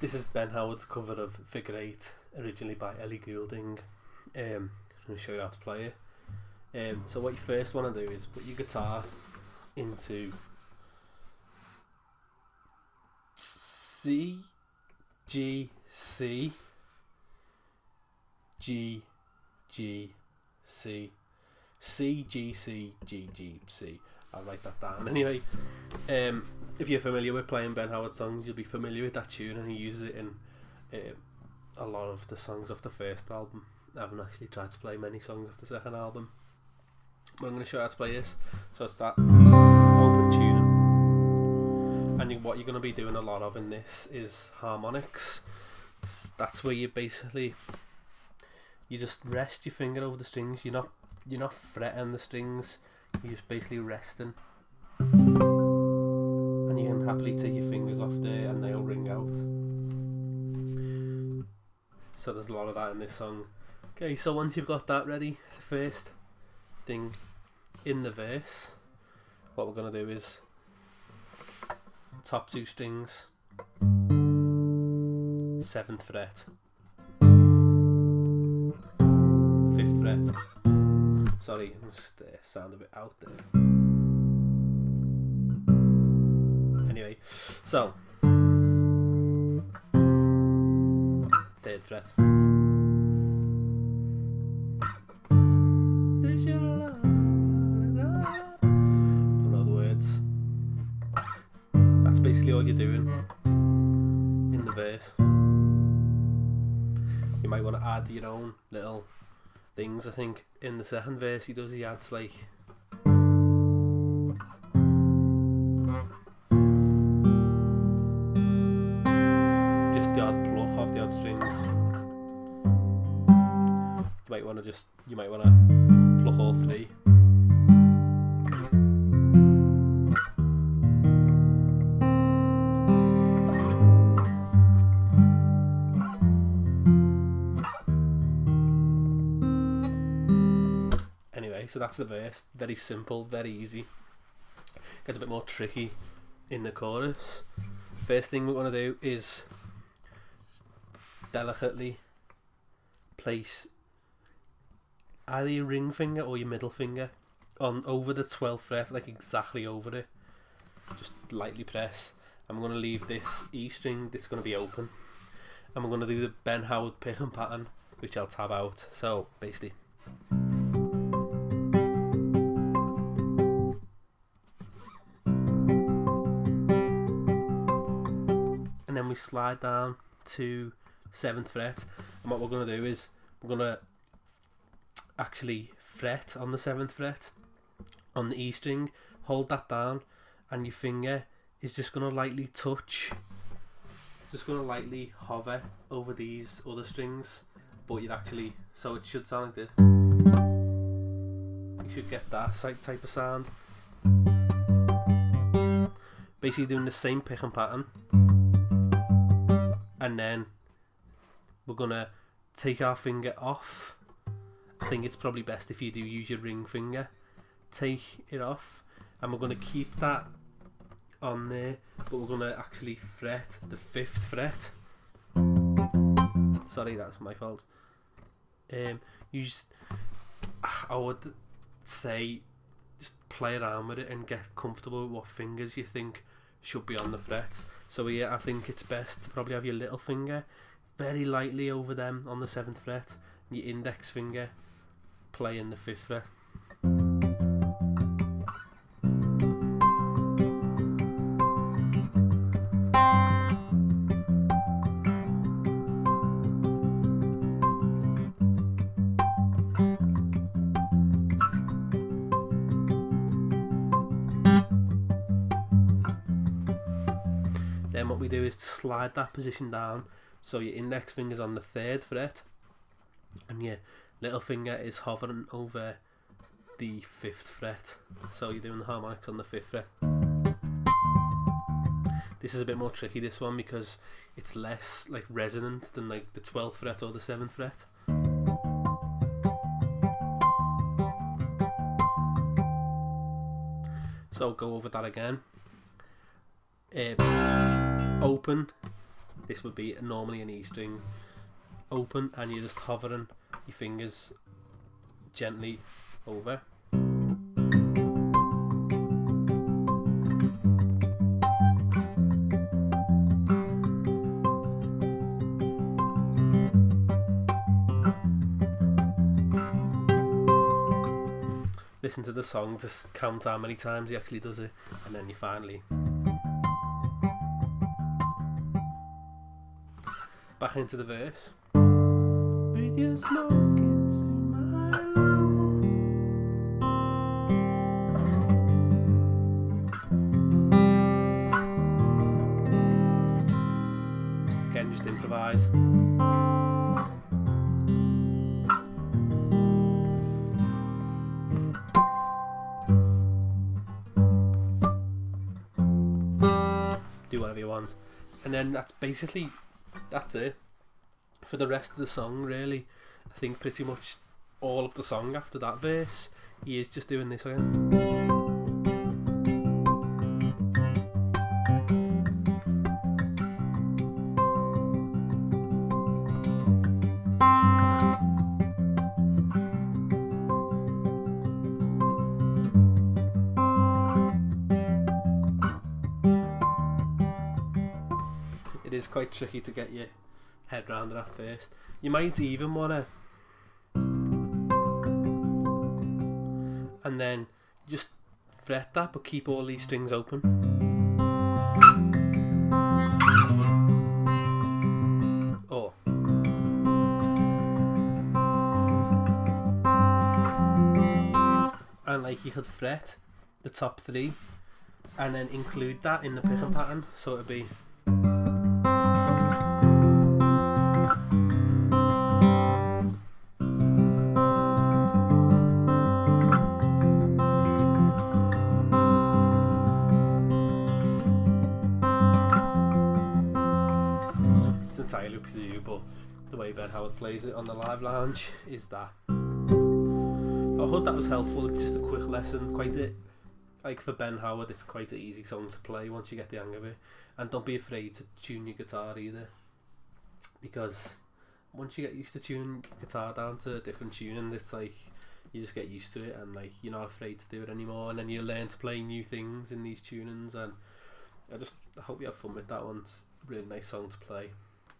This is Ben Howard's cover of Figure 8, originally by Ellie Goulding. I'm going to show you how to play it. So what you first want to do is put your guitar into C, G, C, G, G, C, C, G, C, G, G, C. I'll write that down. Anyway, if you're familiar with playing Ben Howard songs, you'll be familiar with that tune, and he uses it in a lot of the songs off the first album. I haven't actually tried to play many songs off the second album, but I'm going to show you how to play this. So it's that open tuning, and what you're going to be doing a lot of in this is harmonics. That's where you just rest your finger over the strings. You're not fretting the strings. You're just basically resting, and you can happily take your fingers off there and they'll ring out. So there's a lot of that in this song. Okay, so once you've got that ready, the first thing in the verse, what we're going to do is top two strings, 7th fret, 5th fret. Sorry, I must sound a bit out there. Anyway, so 3rd fret. Don't know the words. That's basically all you're doing in the verse. You might want to add your own little things. I think in the second verse he adds like just the odd pluck of the odd string. You might want to pluck all three. So that's the verse. Very simple, very easy. Gets a bit more tricky in the chorus. First thing we want to do is delicately place either your ring finger or your middle finger on over the 12th fret, like exactly over it. Just lightly press. I'm going to leave this E string, this is going to be open, and we're going to do the Ben Howard picking pattern, which I'll tab out. So basically, and then we slide down to 7th fret, and what we're going to do is we're going to actually fret on the 7th fret on the E string, hold that down, and your finger is just going to lightly touch, just going to lightly hover over these other strings, but you'd actually, so it should sound like this. You should get that type of sound. Basically doing the same picking pattern, and then we're gonna take our finger off. I think it's probably best if you do use your ring finger. Take it off, and we're gonna keep that on there, but we're gonna actually fret the 5th fret. Sorry, that's my fault. I would say just play around with it and get comfortable with what fingers you think should be on the frets. So yeah, I think it's best to probably have your little finger very lightly over them on the 7th fret, and your index finger playing the 5th fret. Then what we do is slide that position down, so your index finger's on the 3rd fret and your little finger is hovering over the 5th fret. So you're doing the harmonics on the 5th fret. This is a bit more tricky, this one, because it's less like resonant than like the 12th fret or the 7th fret. So go over that again. Open this would be normally an E string open, and you're just hovering your fingers gently over. Listen to the song to count how many times he actually does it, and then you finally back into the verse. Breathe your smoke into my lungs. Again, just improvise. Do whatever you want, and then that's it for the rest of the song. Really, I think pretty much all of the song after that verse, he is just doing this again. It is quite tricky to get your head round it at first. You might even want to, and then just fret that, but keep all these strings open. Or and like you could fret the top three and then include that in the picking pattern, so it'd be entirely up to you, but the way Ben Howard plays it on the Live Lounge is that. I hope that was helpful. It's just a quick lesson, like for Ben Howard, it's quite an easy song to play once you get the hang of it. And don't be afraid to tune your guitar either, because once you get used to tuning your guitar down to a different tuning, it's like you just get used to it, and like you're not afraid to do it anymore, and then you learn to play new things in these tunings. And I hope you have fun with that one. It's a really nice song to play.